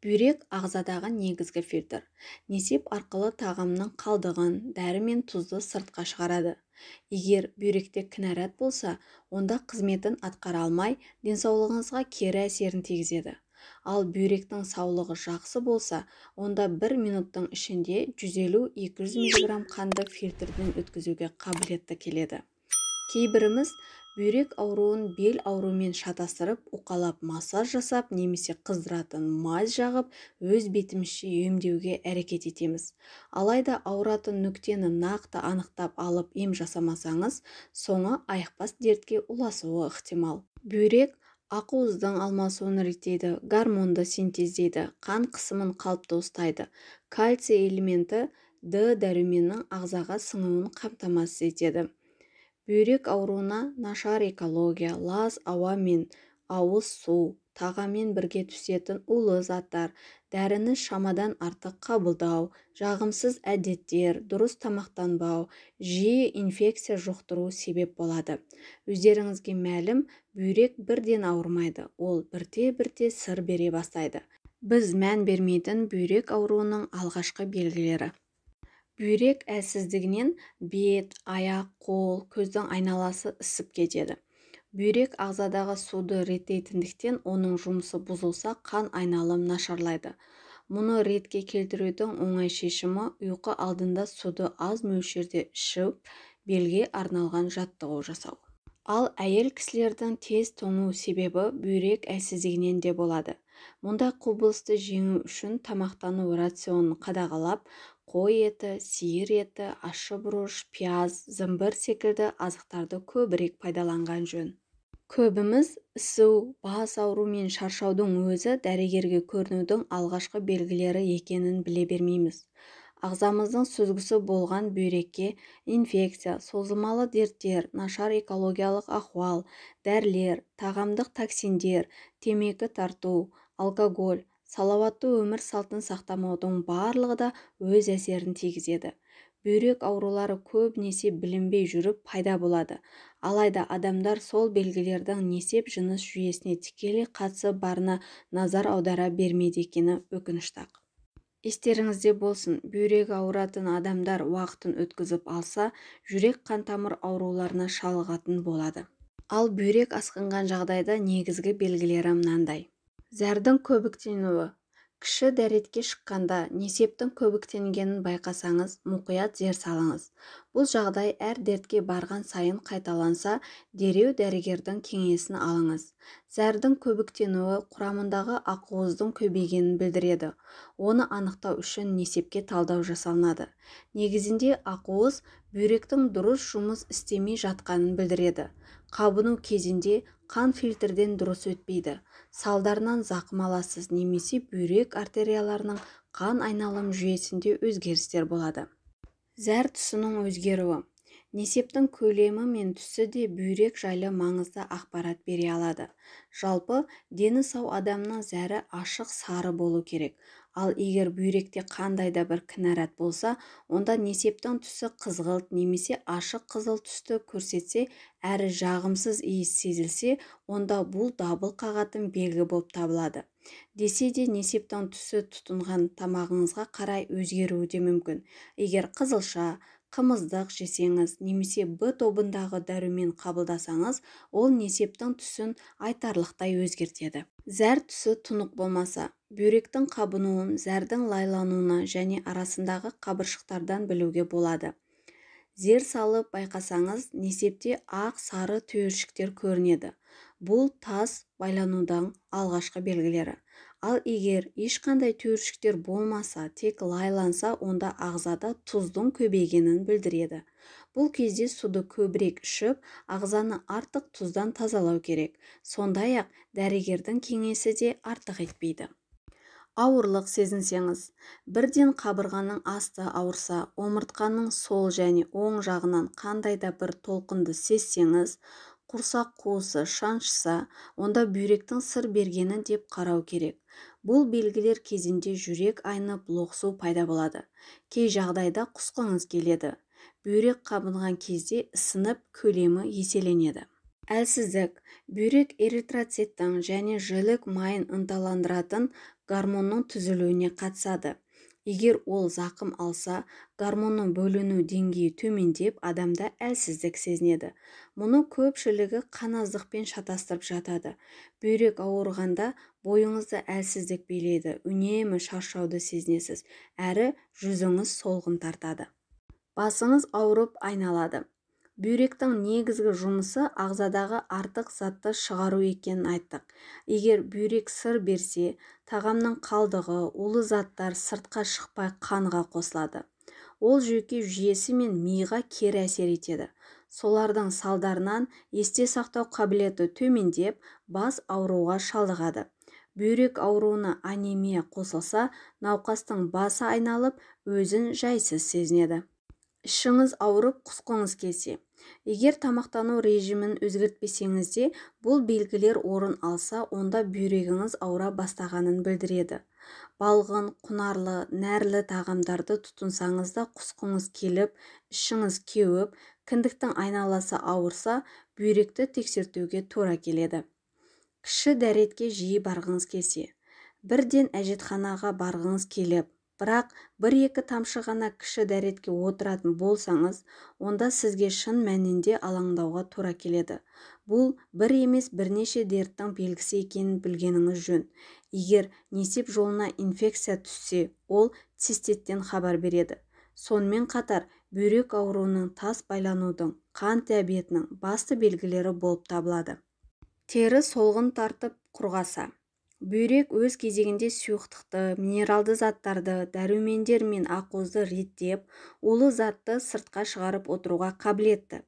Бүйрек ағзадағы негізгі фильтр. Несеп арқылы тағамның қалдығын, дәрі мен тұзды сыртқа шығарады. Егер бүйректе кінәрат болса, онда қызметін атқара алмай, денсаулығыңызға кері әсерін тигізеді. Ал бүйректің саулығы жақсы болса, онда 1 минуттың ішінде 150-200 мг қанды фильтрден өткізуге қабілетті келеді. Кейбіріміз бүйрек ауруын бел ауруымен шатастырып, уқалап массаж жасап немесе қыздыратын мазь жағып, өз бетімізше емдеуге әрекет етеміз. Алайда ауыратын нүктені нақты анықтап алып ем жасамасаңыз, соңы айықпас дертке ұласуы ықтимал. Бүйрек ақуыздың алмасуын реттейді, гормонды синтездейді, қан қысымын қалыпты ұстайды. Кальций элементі Д дәруменнің ағзаға сіңуін қамтамасыз етеді. Бүйрек ауруына нашар экология, лас ауа мен ауыз су, тағаммен бірге түсетін улы заттар, дәріні шамадан артық қабылдау, жағымсыз әдеттер, дұрыс тамақтанбау, жиі инфекция жұқтыру себеп болады. Өздеріңізге мәлім, бүйрек бірден ауырмайды, ол бірте-бірте сыр бере бастайды. Біз мән бермейтін бүйрек ауруының алғашқы белгілері. Бүйрек әлсіздігінен бет, аяқ, қол, көздің айналасы ісіп кетеді. Бүйрек ағзадағы суды реттейтіндіктен оның жұмысы бұзылса, қан айналым нашарлайды. Мұны ретке келтірудің оңай шешімі ұйқы алдында суды аз мөлшерде ішіп, белге арналған жаттығу жасау. Ал әйел кісілердің тез тоңу себебі бүйрек әлсіздігінен де болады. Мұндай құбылысты жеңу үшін тамақтану рационын қадағалап, қой еті, сиыр еті, ащы бұрыш, пияз, зымбыр секілді азықтарды көбірек пайдаланған жөн. Көбіміз ісу, бас ауру мен шаршаудың өзі дәрігерге көрінудің алғашқы белгілері екенін біле бермейміз. Ағзамыздың сүзгісі болған бүйрекке инфекция, созылмалы дерттер, нашар экологиялық ахуал, дәрілер, тағамдық токсиндер, темекі тарту, алкоголь, салауатты өмір салтын сақтамаудың барлығы да өз әсерін тигізеді. Бүйрек аурулары көбінесе білінбей жүріп пайда болады. Алайда адамдар сол белгілердің несеп жыныс жүйесіне тікелей қатысы барына назар аудара бермейді екені өкінішті. Естеріңізде болсын, бүйрегі ауыратын адамдар уақытын өткізіп алса, жүрек қан-тамыр ауруларына шалдығатын болады. Ал бүйрек асқынған жағдайда негізгі белгілері мынандай. Зәрдің көбіктенуі. Кіші дәретке шыққанда несептің көбіктенгенін байқасаңыз, мұқият зер салыңыз. Бұл жағдай әр дертке барған сайын қайталанса, дереу дәрігердің кеңесін алыңыз. Зәрдің көбіктенуі құрамындағы ақуыздың көбейгенін білдіреді. Оны анықтау үшін несепке талдау жасалынады. Негізінде ақуыз бүйректің дұрыс жұмыс істемей жатқанын білдіреді. Қабыну кезінде қан фильтрден дұрыс өтпейді. Салдарынан зақым аласыз немесе бүйрек артерияларының қан айналым жүйесінде өзгерістер болады. Зәр түсінің өзгеруі. Несептің көлемі мен түсі де бүйрек жайлы маңызды ақпарат бере алады. Жалпы, дені сау адамның зәрі ашық сары болу керек. Ал егер бүйректе қандай да бір кінәрат болса, онда несептің түсі қызғылт немесе ашық қызыл түсті көрсетсе, әрі жағымсыз иіс сезілсе, онда бұл дабыл қағатын белгі болып табылады. Десе де несептің түсі тұтынған тамағыңызға қарай өзгеруі де мүмкін. Егер қызылша, қымыздық жесеңіз немесе Б тобындағы дәрумен қабылдасаңыз, ол несептің түсін айтарлықтай өзгертеді. Зәр түсі тұнық болмаса, бүйректің қабынуын зәрдің лайлануына және арасындағы қабыршықтардан білуге болады. Зер салып байқасаңыз, несепте ақ-сары түйіршіктер көрінеді. Бұл тас байланудан алғашқы белгілері. Ал егер ешқандай түйіршіктер болмаса, тек лайланса, онда ағзада тұздың көбейгенін білдіреді. Бұл кезде суды көбірек ішіп, ағзаны артық тұздан тазалау керек. Сондай-ақ дәрігердің кеңесі де артық етпейді. Ауырлық сезінсеңіз, бірден қабырғаның асты ауырса, омыртқаның сол және оң жағынан қандай да бір толқынды сезсеңіз, құрсақ қуысы шаншыса, онда бүйректің сыр бергені деп қарау керек. Бұл белгілер кезінде жүрек айнып, лоқсу пайда болады. Кей жағдайда құсқыңыз келеді. Бүйрек қабынған кезде ысынып, көлемі еселенеді. Әлсіздік, бүйрек эритроциттің және жілік майын ынталандыратын гормонның түзілуіне қатысады. Егер ол зақым алса, гормонның бөліну деңгейі төмендеп, адамда әлсіздік сезінеді. Мұны көпшілігі қаназдықпен шатастырып жатады. Бүйрек ауырғанда бойыңызды әлсіздік билейді, үнемі шаршауды сезінесіз, әрі жүзіңіз солғын тартады. Басыңыз ауырып айналады. Бүйректің негізгі жұмысы ағзадағы артық затты шығару екенін айттық. Егер бүйрек сыр берсе, тағамның қалдығы, улы заттар сыртқа шықпай қанға қосылады. Ол жүйке жүйесі мен миға кері әсер етеді. Солардың салдарынан есте сақтау қабілеті төмендеп, бас ауруға шалдығады. Бүйрек ауруына анемия қосылса, науқастың басы айналып, өзін жайсыз сезінеді. Ішіңіз ауырып, құсқыңыз келсе. Егер тамақтану режимін өзгертпесеңіз де, бұл белгілер орын алса, онда бүйрегіңіз ауыра бастағанын білдіреді. Балғын, құнарлы, нәрлі тағамдарды тұтынсаңыз да құсқыңыз келіп, ішіңіз кеуіп, кіндіктің айналасы ауырса, бүйректі тексертуге тура келеді. Кіші дәретке жиі барғыңыз келсе. Бірден әжетханаға барғыңыз келіп, бірақ 1-2 тамшы ғана кіші дәретке отыратын болсаңыз, онда сізге шын мәнінде алаңдауға тура келеді. Бұл бір емес бірнеше дерттің белгісі екенін білгеніңіз жөн. Егер несеп жолына инфекция түссе, ол циститтен хабар береді. Сонымен қатар, бүйрек ауруының тас байланудың, қан диабетінің басты белгілері болып табылады. Тері солғын тартып құрғаса. Бүйрек өз кезегінде сұйықтықты, минералды заттарды, дәрумендер мен ақуызды реттеп, улы затты сыртқа шығарып отыруға қабілетті.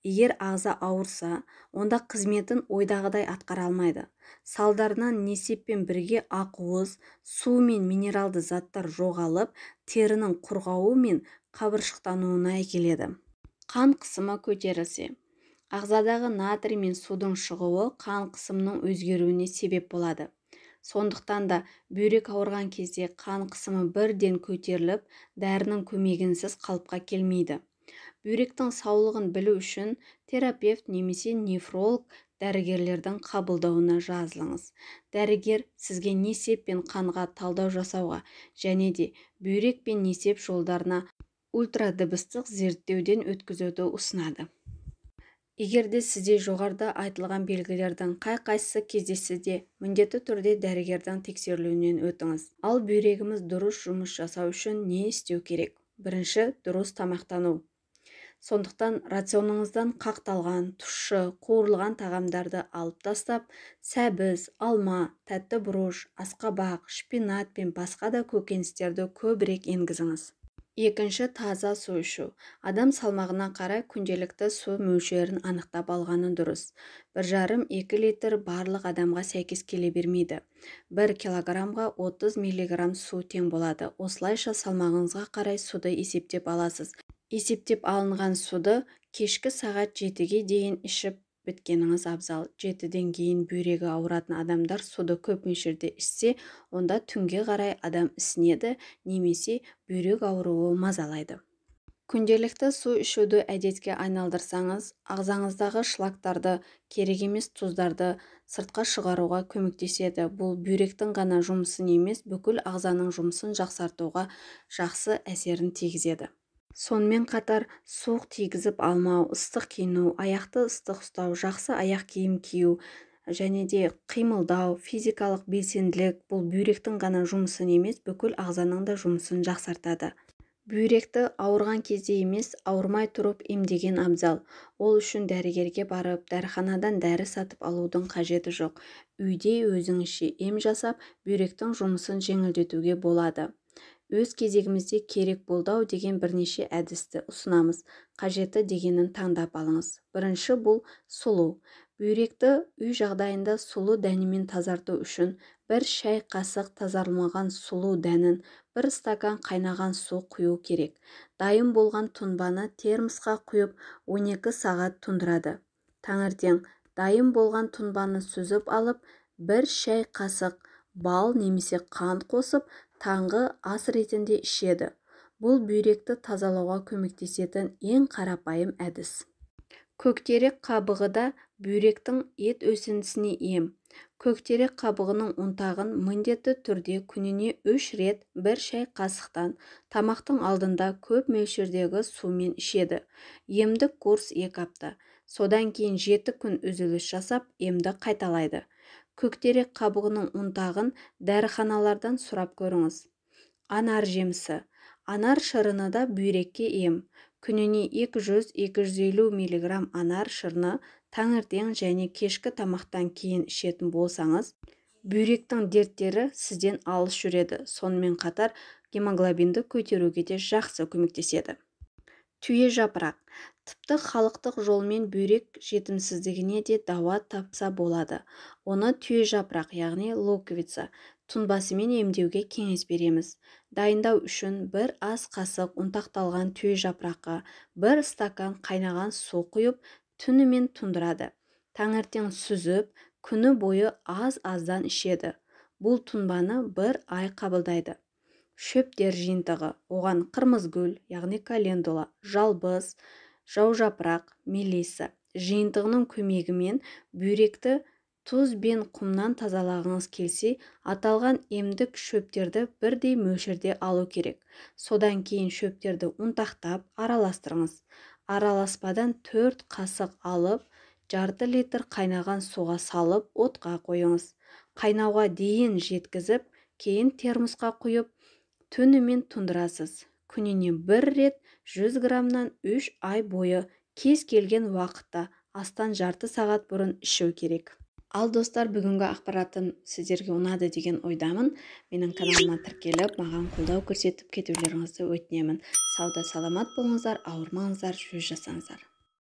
Егер ағза ауырса, онда қызметін ойдағыдай атқара алмайды. Салдарынан несеппен бірге ақуыз, су мен минералды заттар жоғалып, терінің құрғауы мен қабыршықтануына әкеледі. Қан қысымы көтерілсе. Ағзадағы натрий мен судың шығуы қан қысымының өзгеруіне себеп болады. Сондықтан да бүйрек ауырған кезде қан қысымы бірден көтеріліп, дәрінің көмегінсіз қалыпқа келмейді. Бүйректің саулығын білу үшін терапевт немесе нефролог дәрігерлердің қабылдауына жазылыңыз. Дәрігер сізге несеп пен қанға талдау жасауға және де бүйрек пен несеп жолдарына ультрадыбыстық зерттеуден өткізуді ұсынады. Егер де сізде жоғарыда айтылған белгілердің қай-қайсысы кездессе де, міндетті түрде дәрігердің тексерілуінен өтіңіз. Ал бүйрегіміз дұрыс жұмыс жасау үшін не істеу керек? Бірінші, дұрыс тамақтану. Сондықтан рационыңыздан қақталған, тұщы, қуырылған тағамдарды алып тастап, сәбіз, алма, тәтті бұрыш, асқабақ, шпинат пен басқа да көкөністерді көбірек енгізіңіз. Екінші, таза су ішу. Адам салмағына қарай күнделікті су мөлшерін анықтап алғаны дұрыс. 1,5-2 литр барлық адамға сәйкес келе бермейді. 1 килограммға 30 миллиграмм су тең болады. Осылайша салмағыңызға қарай суды есептеп аласыз. Есептеп алынған суды кешкі сағат 7-ге дейін ішіп біткеніңіз абзал. 7-ден кейін бүйрегі ауыратын адамдар суды көп мөлшерде ішсе, онда түнге қарай адам ісінеді, немесе бүйрек ауруы мазалайды. Күнделікті су ішуді әдетке айналдырсаңыз, ағзаңыздағы шлактарды, керек емес тұздарды сыртқа шығаруға көмектеседі. Бұл бүйректің ғана жұмысын емес, бүкіл ағзаның жұмысын жақсартуға жақсы әсерін тигізеді. Сонымен қатар, суық тигізіп алмау, ыстық киіну, аяқты ыстық ұстау, жақсы аяқ киім кию және де қимылдау, физикалық белсенділік бұл бүйректің ғана жұмысын емес, бүкіл ағзаның да жұмысын жақсартады. Бүйректі ауырған кезде емес, ауырмай тұрып емдеген абзал. Ол үшін дәрігерге барып, дәріханадан дәрі сатып алудың қажеті жоқ. Үйде өзіңізше ем жасап, бүйректің жұмысын жеңілдетуге болады. Өз кезегімізде керек болды деген бірнеше әдісті ұсынамыз. Қажеті дегенін таңдап алыңыз. Бірінші, бұл сұлу. Бүйректі үй жағдайында сұлу дәнімен тазарту үшін 1 шай қасық тазарылмаған сұлу дәнін 1 стакан қайнаған су құю керек. Дайын болған тұнбаны термосқа құйып 12 сағат тұндырады. Таңертең дайын болған тұнбаны сүзіп алып, 1 шай қасық бал немесе қант қосып, таңғы ас ретінде ішеді. Бұл бүйректі тазалауға көмектесетін ең қарапайым әдіс. Көктерек қабығы да Бүйректің ет өсіндісіне ем. Көктерек қабығының ұнтағын міндетті түрде күніне 3 рет 1 шай қасықтан тамақтың алдында көп мөлшердегі сумен ішеді. Емдік курс 2 апта. Содан кейін 7 күн үзіліс жасап, емді қайталайды. Көктерек қабығының ұнтағын дәріханалардан сұрап көріңіз. Анар жемісі. Анар шырыны да бүйрекке ем. Күніне 200-250 мг анар шырыны таңертең және кешкі тамақтан кейін ішетін болсаңыз, бүйректің дерттері сізден алыс жүреді. Сонымен қатар гемоглобинді көтеруге де жақсы көмектеседі. Түйе жапырақ. Тіпті халықтық жолмен бүйрек жетімсіздігіне де дауа тапса болады. Оны түйе жапырақ, яғни луковица тұнбасымен емдеуге кеңес береміз. Дайындау үшін 1 ас қасық ұнтақталған түйе жапыраққа 1 стакан қайнаған су құйып, түнімен тұндырады. Таңертең сүзіп, күні бойы аз-аздан ішеді. Бұл тұнбаны 1 ай қабылдайды. Шөптер жиынтығы. Оған қырмызгүл, яғни календула, жалбыз, жаужапырақ, мелиса жиынтығының көмегімен бүйректі тұз бен құмнан тазалағыңыз келсе, аталған емдік шөптерді бірдей мөлшерде алу керек. Содан кейін шөптерді ұнтақтап араластырыңыз. Араласпадан 4 қасық алып, жарты литр қайнаған суға салып, отқа қойыңыз. Қайнауға дейін жеткізіп, кейін термосқа құйып, түнімен тұндырасыз. Күніне 1 рет 100 граммнан 3 ай бойы кез келген уақытта астан жарты сағат бұрын ішу керек. Ал достар, бүгінгі ақпаратым сіздерге ұнады деген ойдамын. Менің каналыма тіркеліп, маған қолдау көрсетіп кетулеріңізді өтінемін. Сауда саламат болыңыздар, ауырмаңыздар, жүз жасаңыздар.